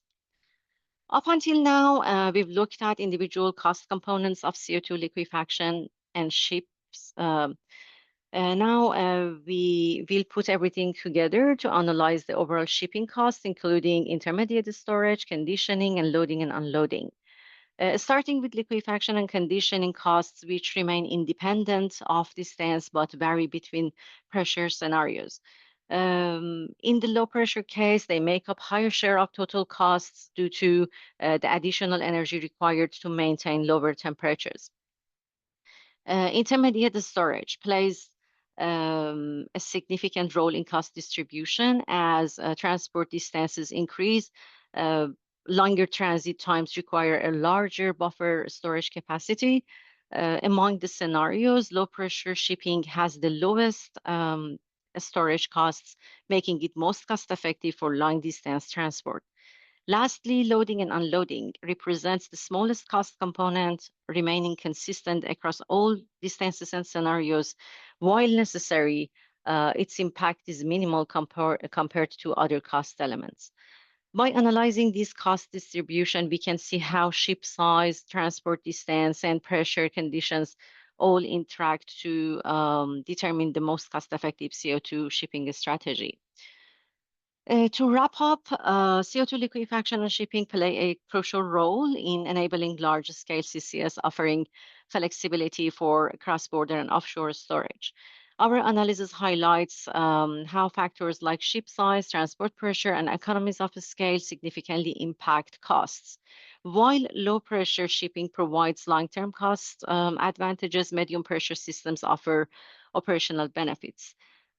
Up until now, we've looked at individual cost components of CO2 liquefaction and ships. Now we will put everything together to analyze the overall shipping costs, including intermediate storage, conditioning, and loading and unloading. Starting with liquefaction and conditioning costs, which remain independent of distance but vary between pressure scenarios. In the low pressure case, they make up higher share of total costs due to the additional energy required to maintain lower temperatures. Intermediate storage plays a significant role in cost distribution as transport distances increase. Longer transit times require a larger buffer storage capacity. Among the scenarios, low pressure shipping has the lowest storage costs, making it most cost effective for long distance transport. Lastly, loading and unloading represents the smallest cost component, remaining consistent across all distances and scenarios. While necessary, its impact is minimal compared to other cost elements. By analyzing this cost distribution, we can see how ship size, transport distance, and pressure conditions all interact to determine the most cost-effective CO2 shipping strategy. To wrap up, CO2 liquefaction and shipping play a crucial role in enabling large-scale CCS, offering flexibility for cross-border and offshore storage. Our analysis highlights how factors like ship size, transport pressure, and economies of scale significantly impact costs. While low-pressure shipping provides long-term cost advantages, medium-pressure systems offer operational benefits.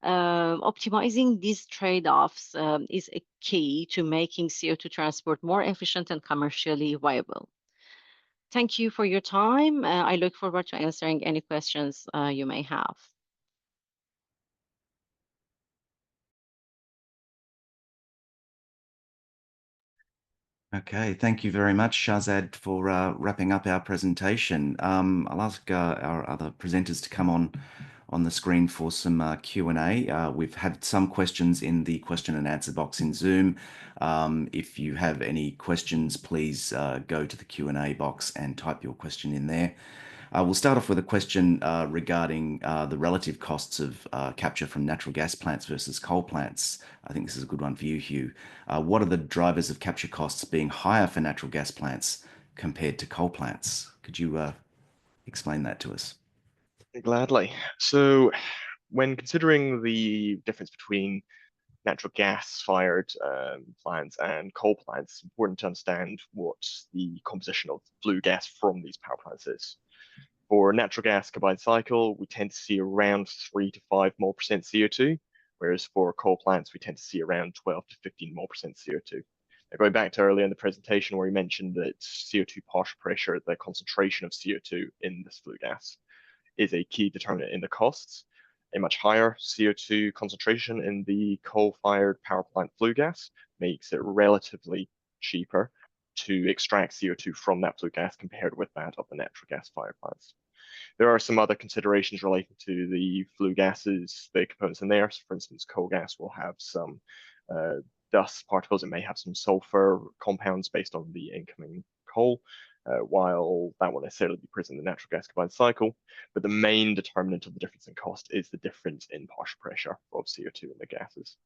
Optimizing these trade-offs is a key to making CO2 transport more efficient and commercially viable. Thank you for your time. I look forward to answering any questions you may have. Okay, thank you very much, Shahzad, for wrapping up our presentation. I'll ask our other presenters to come on the screen for some Q&A. We've had some questions in the question and answer box in Zoom. If you have any questions, please go to the Q&A box and type your question in there. We'll start off with a question regarding the relative costs of capture from natural gas plants versus coal plants. I think this is a good one for you, Hugh. What are the drivers of capture costs being higher for natural gas plants compared to coal plants? Could you explain that to us? Gladly. So when considering the difference between natural gas-fired plants and coal plants, it's important to understand what the composition of flue gas from these power plants is. For natural gas combined cycle, we tend to see around 3 to 5 more percent CO2, whereas for coal plants, we tend to see around 12 to 15 more percent CO2. Now, going back to earlier in the presentation where we mentioned that CO2 partial pressure, the concentration of CO2 in this flue gas, is a key determinant in the costs. A much higher CO2 concentration in the coal-fired power plant flue gas makes it relatively cheaper to extract CO2 from that flue gas compared with that of the natural gas-fired plants. There are some other considerations relating to the flue gases, the components in there. So for instance, coal gas will have some dust particles. It may have some sulfur compounds based on the incoming coal, while that won't necessarily be present in the natural gas combined cycle. But the main determinant of the difference in cost is the difference in partial pressure of CO2 in the gases.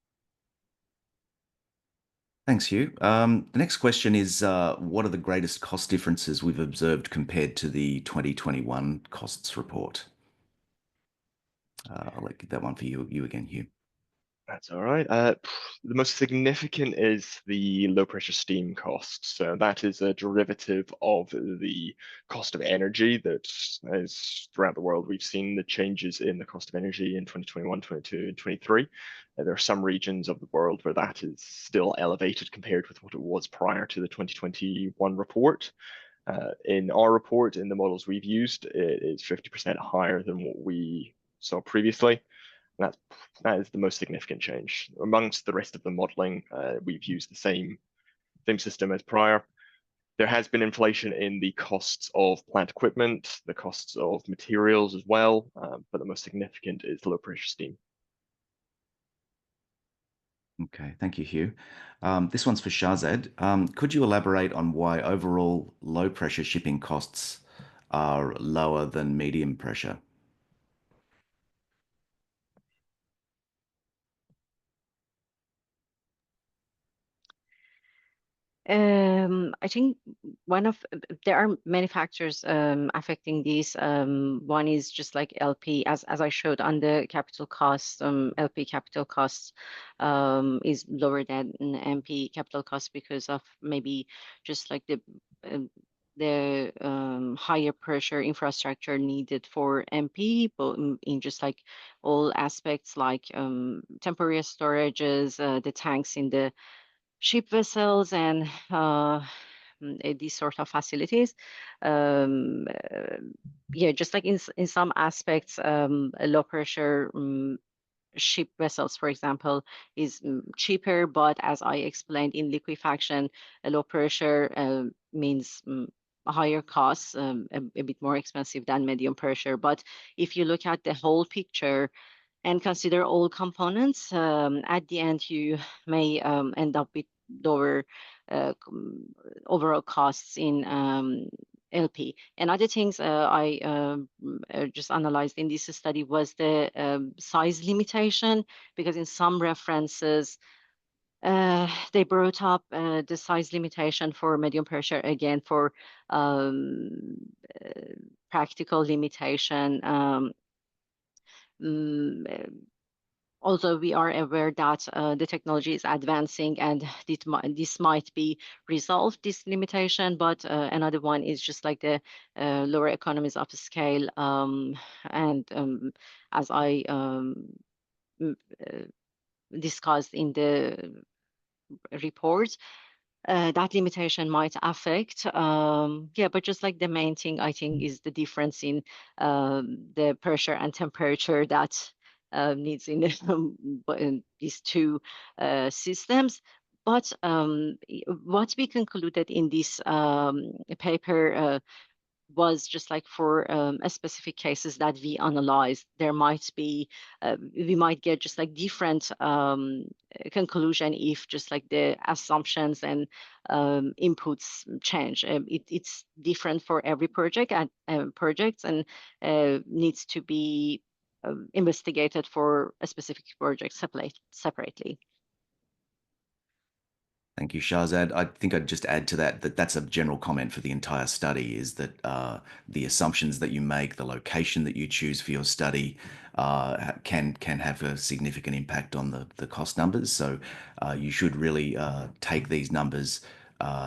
Thanks, Hugh. The next question is, what are the greatest cost differences we've observed compared to the 2021 costs report? I'll give that one for you again, Hugh. That's all right. The most significant is the low pressure steam cost. So that is a derivative of the cost of energy that is throughout the world. We've seen the changes in the cost of energy in 2021, 22, and 23. There are some regions of the world where that is still elevated compared with what it was prior to the 2021 report. In our report, in the models we've used, it is 50% higher than what we saw previously. That is the most significant change. Amongst the rest of the modeling, we've used the same system as prior. There has been inflation in the costs of plant equipment, the costs of materials as well, but the most significant is low pressure steam. Okay, thank you, Hugh. This one's for Shahzad. Could you elaborate on why overall low pressure shipping costs are lower than medium pressure? I think there are many factors affecting these. One is just like LP, as I showed on the capital costs. LP capital costs is lower than MP capital costs because of maybe just like the higher pressure infrastructure needed for MP, but in just like all aspects like temporary storages, the tanks in the ship vessels and these sort of facilities. Yeah, just like in some aspects, low pressure ship vessels, for example, is cheaper, but as I explained in liquefaction, a low pressure means higher costs, a bit more expensive than medium pressure. But if you look at the whole picture and consider all components, at the end you may end up with lower overall costs in LP. And other things I just analyzed in this study was the size limitation, because in some references they brought up the size limitation for medium pressure again for practical limitation. Although we are aware that the technology is advancing and this might be resolved, this limitation, but another one is just like the lower economies of scale. And as I discussed in the report, that limitation might affect. Yeah, but just like the main thing, I think, is the difference in the pressure and temperature that needs in these two systems. But what we concluded in this paper was just like for a specific cases that we analyzed, there might be, we might get just like different conclusion if just like the assumptions and inputs change. It's different for every project and projects, and needs to be investigated for a specific project separately. Thank you, Shahzad. I think I'd just add to that that's a general comment for the entire study, is that the assumptions that you make, the location that you choose for your study, can have a significant impact on the cost numbers. So you should really take these numbers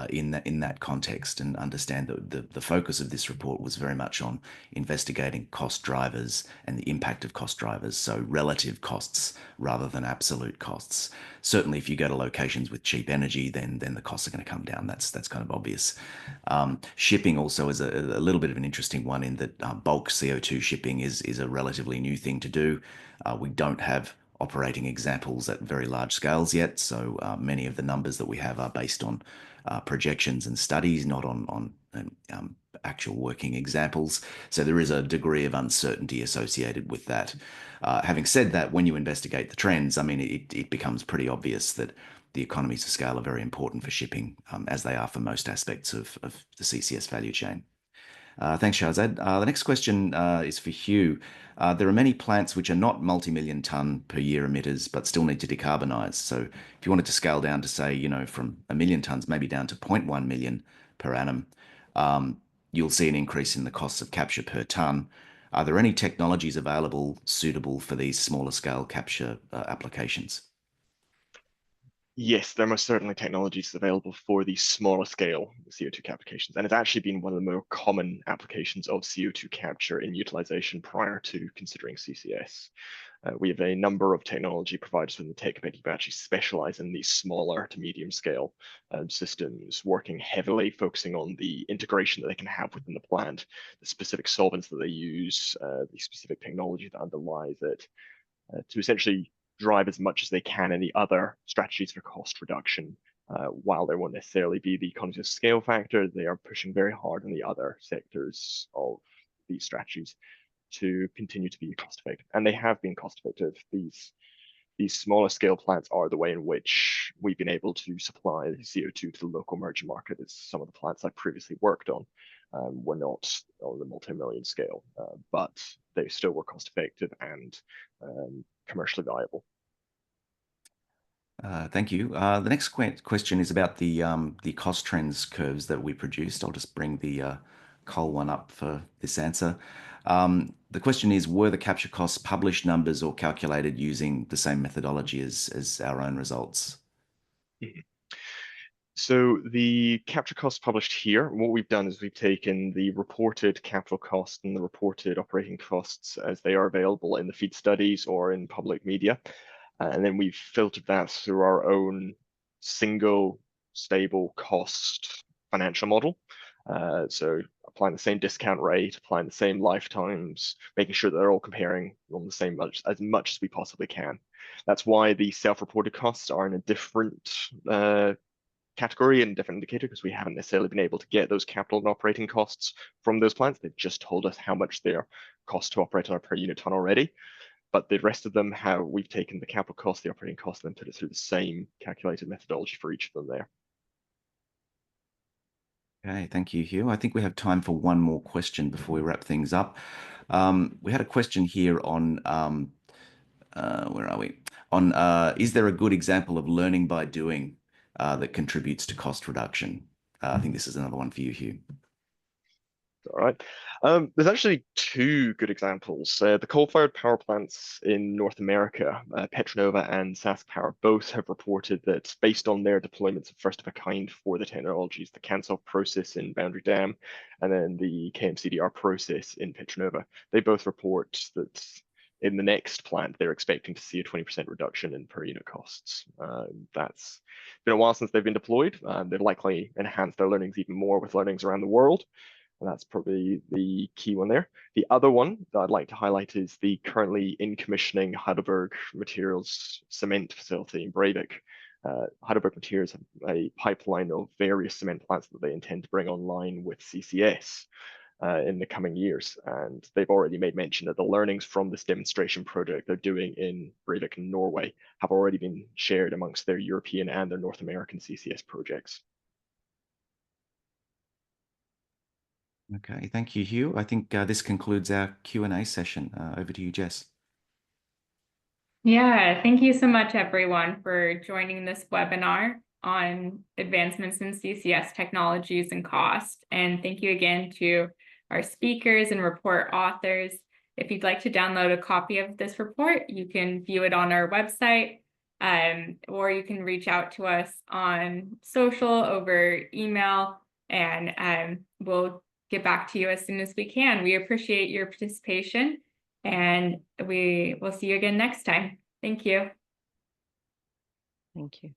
in that context and understand that the focus of this report was very much on investigating cost drivers and the impact of cost drivers, so relative costs rather than absolute costs. Certainly, if you go to locations with cheap energy, then the costs are going to come down. That's kind of obvious. Shipping also is a little bit of an interesting one, in that bulk CO2 shipping is a relatively new thing to do. We don't have operating examples at very large scales yet, so many of the numbers that we have are based on projections and studies, not on actual working examples. So there is a degree of uncertainty associated with that. Having said that, when you investigate the trends, I mean, it becomes pretty obvious that the economies of scale are very important for shipping, as they are for most aspects of the CCS value chain. Thanks, Shahzad. The next question is for Hugh. There are many plants which are not multi-million ton per year emitters, but still need to decarbonize. So if you wanted to scale down to, say, from 1 million tons, maybe down to 0.1 million per annum, you'll see an increase in the costs of capture per ton. Are there any technologies available suitable for these smaller scale capture applications? Yes, there are most certainly technologies available for these smaller scale CO2 applications. And it's actually been one of the more common applications of CO2 capture in utilization prior to considering CCS. We have a number of technology providers within the tech community who actually specialize in these smaller to medium scale systems, working heavily, focusing on the integration that they can have within the plant, the specific solvents that they use, the specific technology that underlies it, to essentially drive as much as they can in the other strategies for cost reduction. While there won't necessarily be the economies of scale factor, they are pushing very hard in the other sectors of these strategies to continue to be cost effective. And they have been cost effective. These smaller scale plants are the way in which we've been able to supply the CO2 to the local merchant market, as some of the plants I previously worked on were not on the multi-million scale, but they still were cost effective and commercially viable. Thank you. The next question is about the cost trends curves that we produced. I'll just bring the coal one up for this answer. The question is, were the capture costs published numbers or calculated using the same methodology as our own results? So the capture costs published here, what we've done is we've taken the reported capital cost and the reported operating costs as they are available in the feed studies or in public media. And then we've filtered that through our own single stable cost financial model. So applying the same discount rate, applying the same lifetimes, making sure that they're all comparing on the same as much as we possibly can. That's why the self-reported costs are in a different category and different indicator, because we haven't necessarily been able to get those capital and operating costs from those plants. They've just told us how much their cost to operate on a per unit ton already. But the rest of them, how we've taken the capital cost, the operating cost, and then put it through the same calculated methodology for each of them there. Okay, thank you, Hugh. I think we have time for one more question before we wrap things up. We had a question here on, where are we? On, is there a good example of learning by doing that contributes to cost reduction? I think this is another one for you, Hugh. All right. There's actually two good examples. The coal-fired power plants in North America, Petronova and Sask Power, both have reported that based on their deployments of first of a kind for the technologies, the CANSOLV process in Boundary Dam, and then the KMCDR process in Petronova, they both report that in the next plant, they're expecting to see a 20% reduction in per unit costs. That's been a while since they've been deployed. They've likely enhanced their learnings even more with learnings around the world. And that's probably the key one there. The other one that I'd like to highlight is the currently in commissioning Heidelberg Materials cement facility in Breivik. Heidelberg Materials have a pipeline of various cement plants that they intend to bring online with CCS in the coming years. And they've already made mention that the learnings from this demonstration project they're doing in Breivik, Norway, have already been shared amongst their European and their North American CCS projects. Okay, thank you, Hugh. I think this concludes our Q&A session. Over to you, Jess. Yeah, thank you so much, everyone, for joining this webinar on advancements in CCS technologies and cost. And thank you again to our speakers and report authors. If you'd like to download a copy of this report, you can view it on our website, or you can reach out to us on social over email, and we'll get back to you as soon as we can. We appreciate your participation, and we will see you again next time. Thank you. Thank you.